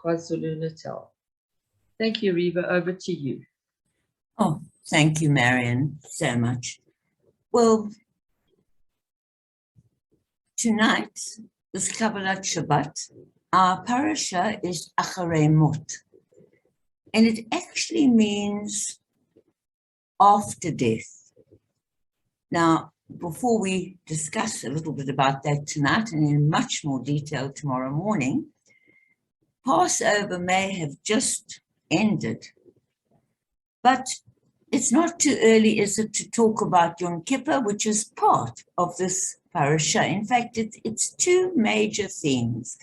KwaZulu-Natal. Thank you, Reva. Over to you. Oh, thank you, Marion, so much. Well, tonight, this Kabbalat Shabbat, our parasha is Achrei Mot, and it actually means after death. Now, before we discuss a little bit about that tonight and in much more detail tomorrow morning, Passover may have just ended, but it's not too early, is it, to talk about Yom Kippur, which is part of this parasha. In fact, it's two major themes.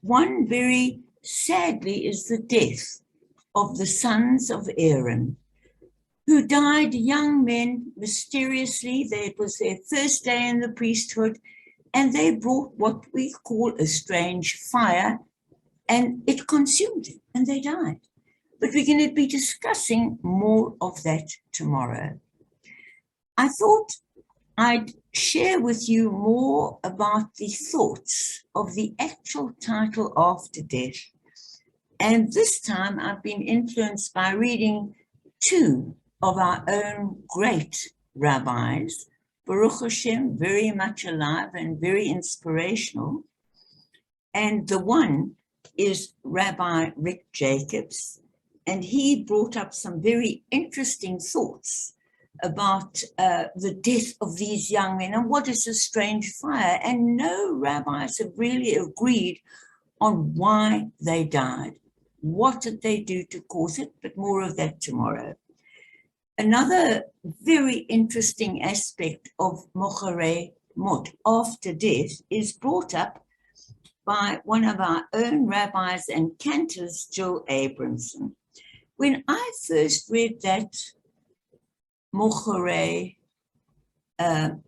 One, very sadly, is the death of the sons of Aaron, who died young men mysteriously. It was their first day in the priesthood, and they brought what we call a strange fire, and it consumed them, and they died. But we're going to be discussing more of that tomorrow. I thought I'd share with you more about the thoughts of the actual title After Death. And this time I've been influenced by reading two of our own great rabbis, Baruch Hashem, very much alive and very inspirational. And the one is Rabbi Rick Jacobs, and he brought up some very interesting thoughts about the death of these young men and what is a strange fire. And no rabbis have really agreed on why they died. What did they do to cause it? But more of that tomorrow. Another very interesting aspect of Achrei Mot, after death, is brought up by one of our own rabbis and cantors, Jill Abramson. When I first read that Achrei, after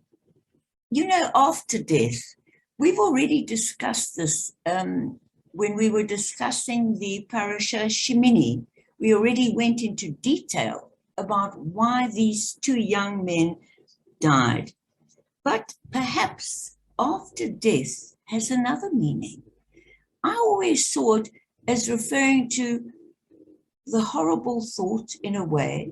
death, we've already discussed this when we were discussing the parasha Shemini. We already went into detail about why these two young men died. But perhaps after death has another meaning. I always saw it as referring to the horrible thought, in a way,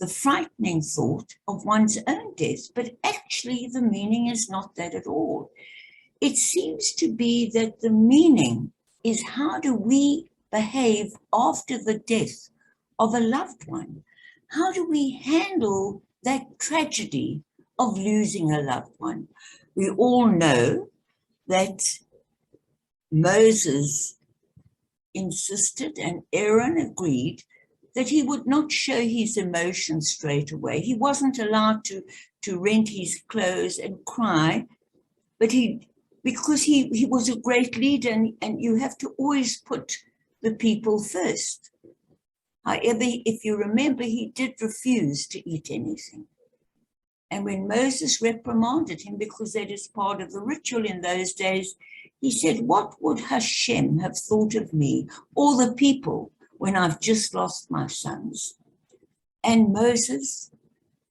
the frightening thought of one's own death, but actually the meaning is not that at all. It seems to be that the meaning is, how do we behave after the death of a loved one? How do we handle that tragedy of losing a loved one? We all know that Moses insisted and Aaron agreed that he would not show his emotions straight away. He wasn't allowed to rent his clothes and cry, but because he was a great leader, and you have to always put the people first. However, if you remember, he did refuse to eat anything. And when Moses reprimanded him, because that is part of the ritual in those days, he said, what would Hashem have thought of me, or the people, when I've just lost my sons? And Moses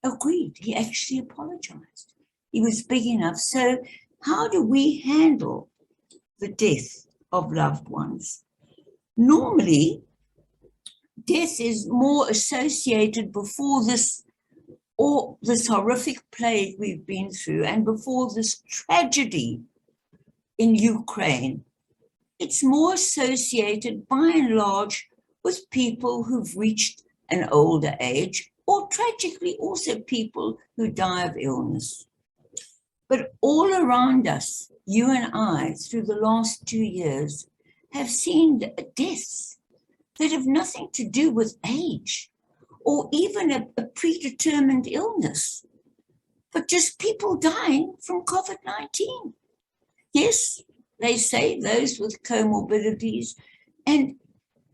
agreed. He actually apologized. He was big enough. So how do we handle the death of loved ones? Normally, death is more associated before this horrific plague we've been through, and before this tragedy in Ukraine. It's more associated, by and large, with people who've reached an older age, or tragically also people who die of illness. But all around us, you and I, through the last 2 years, have seen deaths that have nothing to do with age or even a predetermined illness, but just people dying from COVID-19. Yes, they say those with comorbidities, and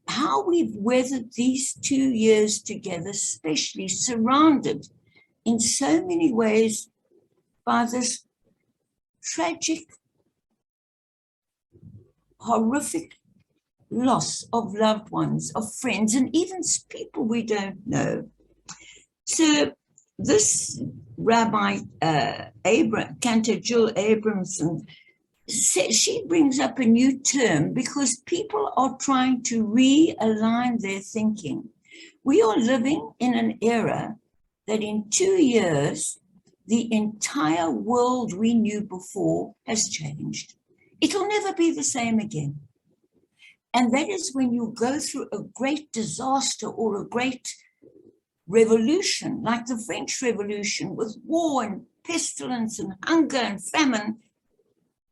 how we've weathered these 2 years together, especially surrounded in so many ways by this tragic, horrific loss of loved ones, of friends, and even people we don't know. So this Rabbi Cantor Jill Abramson she brings up a new term because people are trying to realign their thinking. We are living in an era that in 2 years, the entire world we knew before has changed. It'll never be the same again. And that is when you go through a great disaster or a great revolution, like the French Revolution, with war and pestilence and hunger and famine.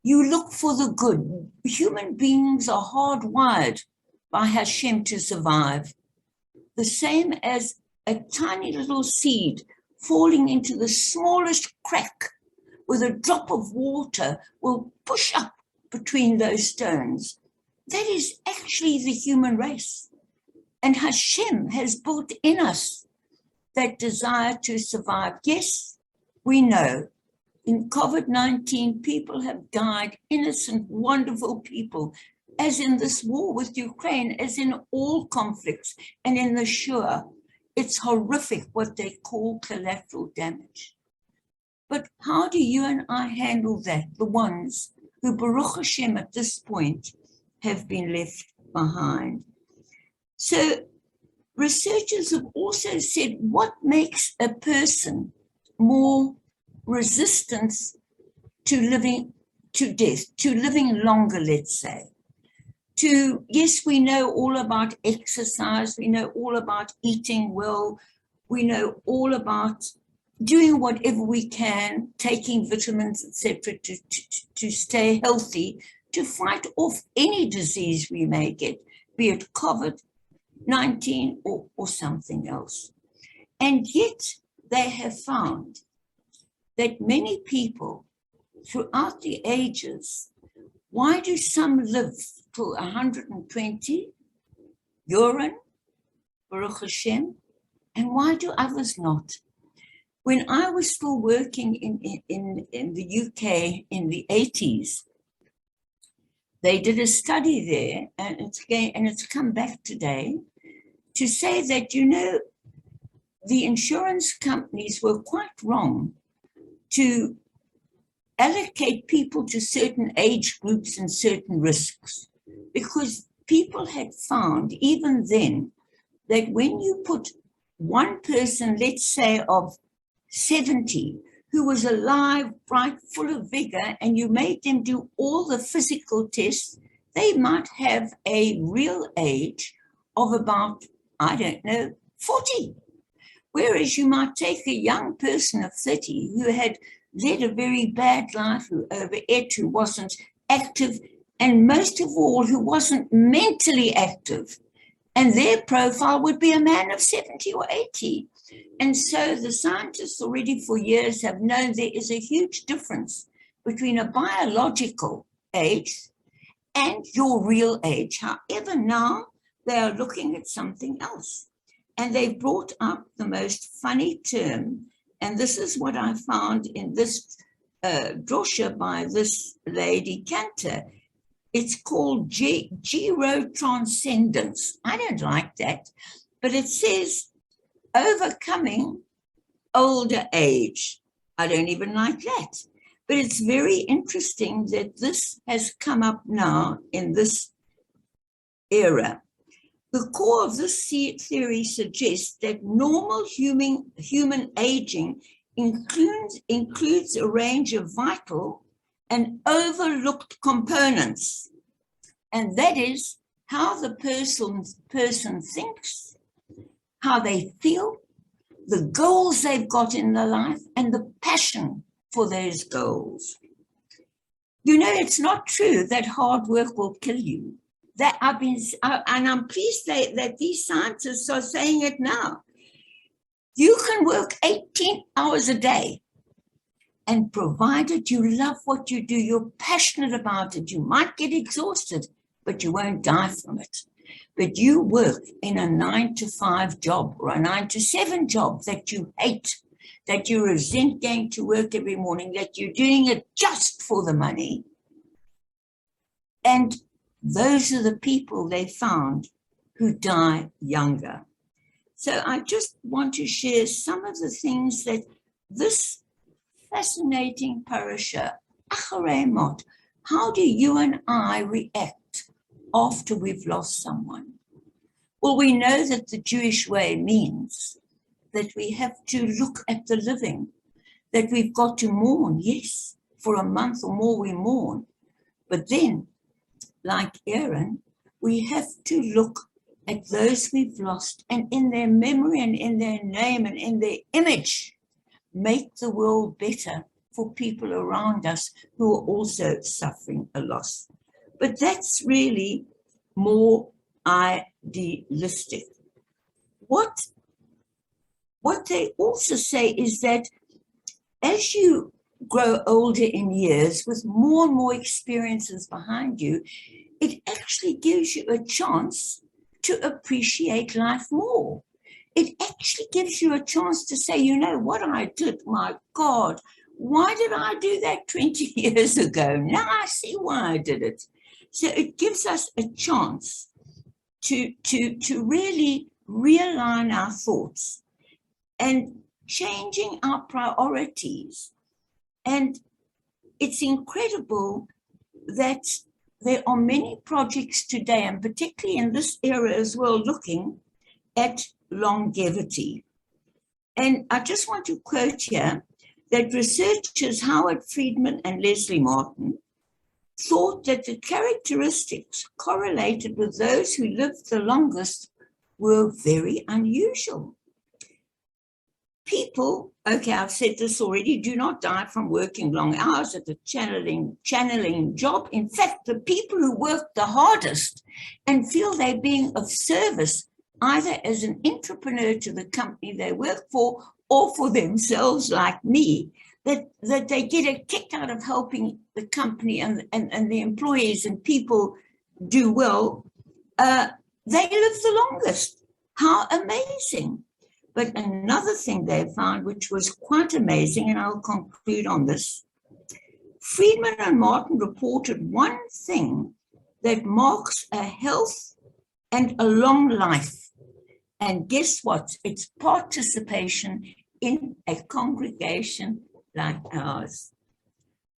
You look for the good. Human beings are hardwired by Hashem to survive. The same as a tiny little seed falling into the smallest crack with a drop of water will push up between those stones. That is actually the human race. And Hashem has built in us that desire to survive. Yes, we know in COVID-19, people have died, innocent, wonderful people, as in this war with Ukraine, as in all conflicts, and in the Shoah. It's horrific what they call collateral damage. But how do you and I handle that, the ones who, Baruch Hashem, at this point, have been left behind? So researchers have also said what makes a person more resistant to living to death, to living longer, let's say. Yes, we know all about exercise, we know all about eating well, we know all about doing whatever we can, taking vitamins, etc., to stay healthy, to fight off any disease we may get, be it COVID-19 or something else. And yet they have found that many people throughout the ages, why do some live to 120, urine, Baruch Hashem, and why do others not? When I was still working in the UK in the 80s, they did a study there, and it's come back today, to say that, you know, the insurance companies were quite wrong to allocate people to certain age groups and certain risks, because people had found even then that when you put one person, let's say of 70, who was alive, bright, full of vigor, and you made them do all the physical tests, they might have a real age of about, I don't know, 40. Whereas you might take a young person of 30 who had led a very bad life, who overate, who wasn't active, and most of all, who wasn't mentally active. And their profile would be a man of 70 or 80. And so the scientists already for years have known there is a huge difference between a biological age and your real age. However, now they are looking at something else. And they've brought up the most funny term, and this is what I found in this drosha by this lady Cantor. It's called gerotranscendence. I don't like that, but it says overcoming older age. I don't even like that, but it's very interesting that this has come up now in this era. The core of this theory suggests that normal human aging includes a range of vital and overlooked components. And that is how the person thinks, how they feel, the goals they've got in their life, and the passion for those goals. You know, it's not true that hard work will kill you. That and I'm pleased that these scientists are saying it now. You can work 18 hours a day, and provided you love what you do, you're passionate about it, you might get exhausted, but you won't die from it. But you work in a 9-to-5 job or a 9-to-7 job that you hate, that you resent going to work every morning, that you're doing it just for the money. And those are the people they found who die younger. So I just want to share some of the things that this fascinating parasha, Achrei Mot, how do you and I react after we've lost someone? Well, we know that the Jewish way means that we have to look at the living, that we've got to mourn. Yes, for a month or more we mourn. But then, like Aaron, we have to look at those we've lost and in their memory and in their name and in their image, make the world better for people around us who are also suffering a loss. But that's really more idealistic. What they also say is that as you grow older in years with more and more experiences behind you, it actually gives you a chance to appreciate life more. It actually gives you a chance to say, you know what I did, my God, why did I do that 20 years ago? Now I see why I did it. So it gives us a chance to really realign our thoughts and changing our priorities. And it's incredible that there are many projects today, and particularly in this era as well, looking at longevity. And I just want to quote here that researchers Howard Friedman and Leslie Martin thought that the characteristics correlated with those who lived the longest were very unusual. People, okay, I've said this already, do not die from working long hours at a channeling job. In fact, the people who work the hardest and feel they're being of service, either as an entrepreneur to the company they work for or for themselves like me, that they get a kick out of helping the company and the employees and people do well, they live the longest. How amazing. But another thing they found, which was quite amazing, and I'll conclude on this, Friedman and Martin reported one thing that marks a health and a long life. And guess what? It's participation in a congregation like ours.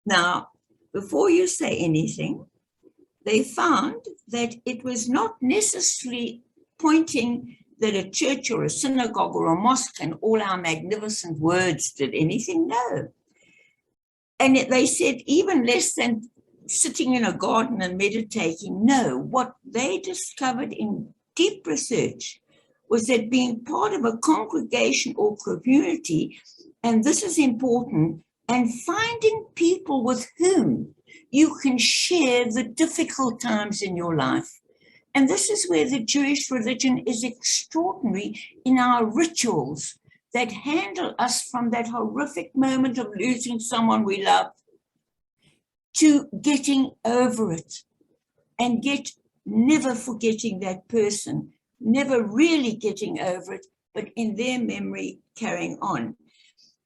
Now, before you say anything, they found that it was not necessarily pointing that a church or a synagogue or a mosque and all our magnificent words did anything. No. And they said even less than sitting in a garden and meditating. No, what they discovered in deep research was that being part of a congregation or community, and this is important, and finding people with whom you can share the difficult times in your life. And this is where the Jewish religion is extraordinary in our rituals that handle us from that horrific moment of losing someone we love to getting over it and never forgetting that person, never really getting over it, but in their memory carrying on.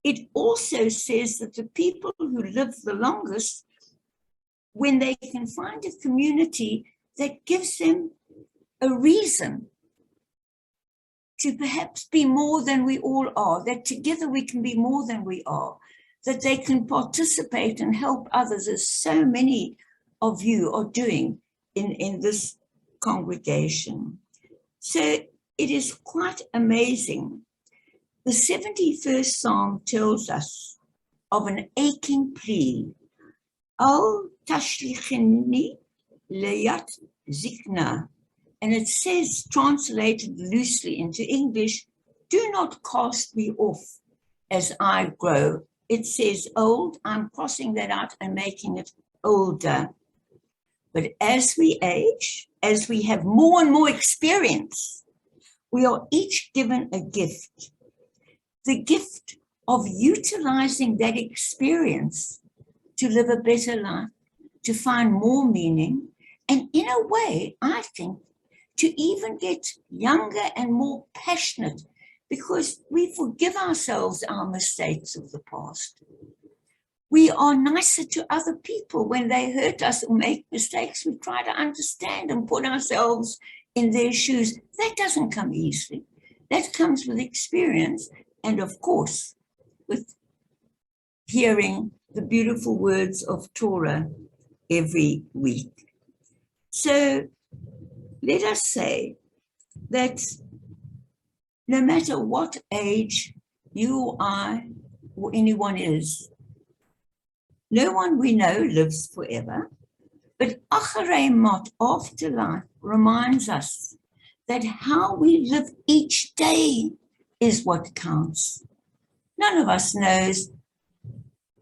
It also says that the people who live the longest, when they can find a community that gives them a reason to perhaps be more than we all are, that together we can be more than we are, that they can participate and help others, as so many of you are doing in this congregation. So it is quite amazing. The 71st Psalm tells us of an aching plea. Al tashlicheni leyat zikna. And it says, translated loosely into English, do not cast me off as I grow. It says old. I'm crossing that out and making it older. But as we age, as we have more and more experience, we are each given a gift. The gift of utilizing that experience to live a better life, to find more meaning, and in a way, I think, to even get younger and more passionate, because we forgive ourselves our mistakes of the past. We are nicer to other people when they hurt us or make mistakes. We try to understand and put ourselves in their shoes. That doesn't come easily. That comes with experience and, of course, with hearing the beautiful words of Torah every week. So let us say that no matter what age you or I or anyone is, no one we know lives forever, but Achrei Mot, afterlife, reminds us that how we live each day is what counts. None of us knows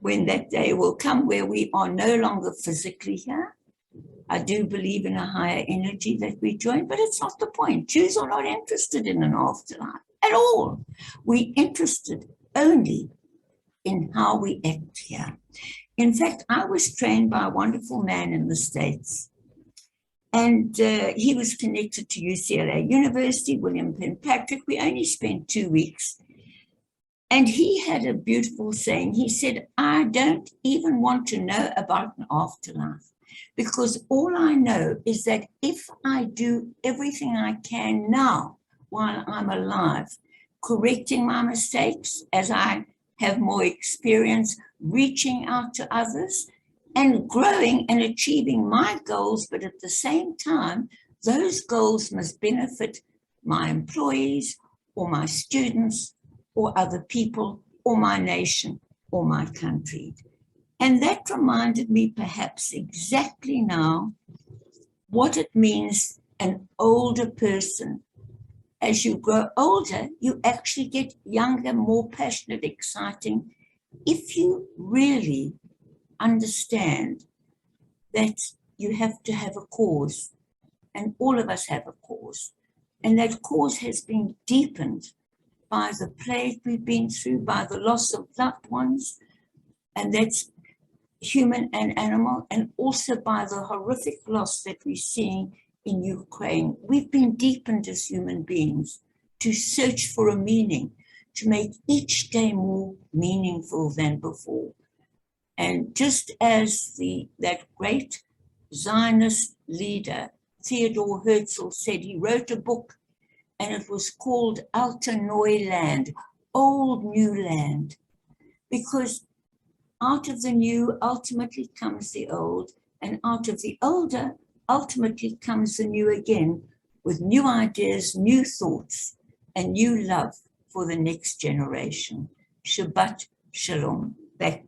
when that day will come where we are no longer physically here. I do believe in a higher energy that we join, but it's not the point. Jews are not interested in an afterlife at all. We're interested only in how we act here. In fact, I was trained by a wonderful man in the States, and he was connected to UCLA University, William Penn Patrick. We only spent 2 weeks. And he had a beautiful saying. He said, I don't even want to know about an afterlife, because all I know is that if I do everything I can now while I'm alive, correcting my mistakes as I have more experience, reaching out to others and growing and achieving my goals, but at the same time, those goals must benefit my employees or my students or other people or my nation or my country. And that reminded me perhaps exactly now what it means an older person. As you grow older, you actually get younger, more passionate, exciting. If you really understand that you have to have a cause, and all of us have a cause, and that cause has been deepened by the plague we've been through, by the loss of loved ones, and that's human and animal, and also by the horrific loss that we're seeing in Ukraine. We've been deepened as human beings to search for a meaning, to make each day more meaningful than before. And just as that great Zionist leader, Theodore Herzl, said, he wrote a book, and it was called Alter Neuland, Old New Land, because out of the new ultimately comes the old, and out of the older ultimately comes the new again, with new ideas, new thoughts, and new love for the next generation. Shabbat Shalom. Back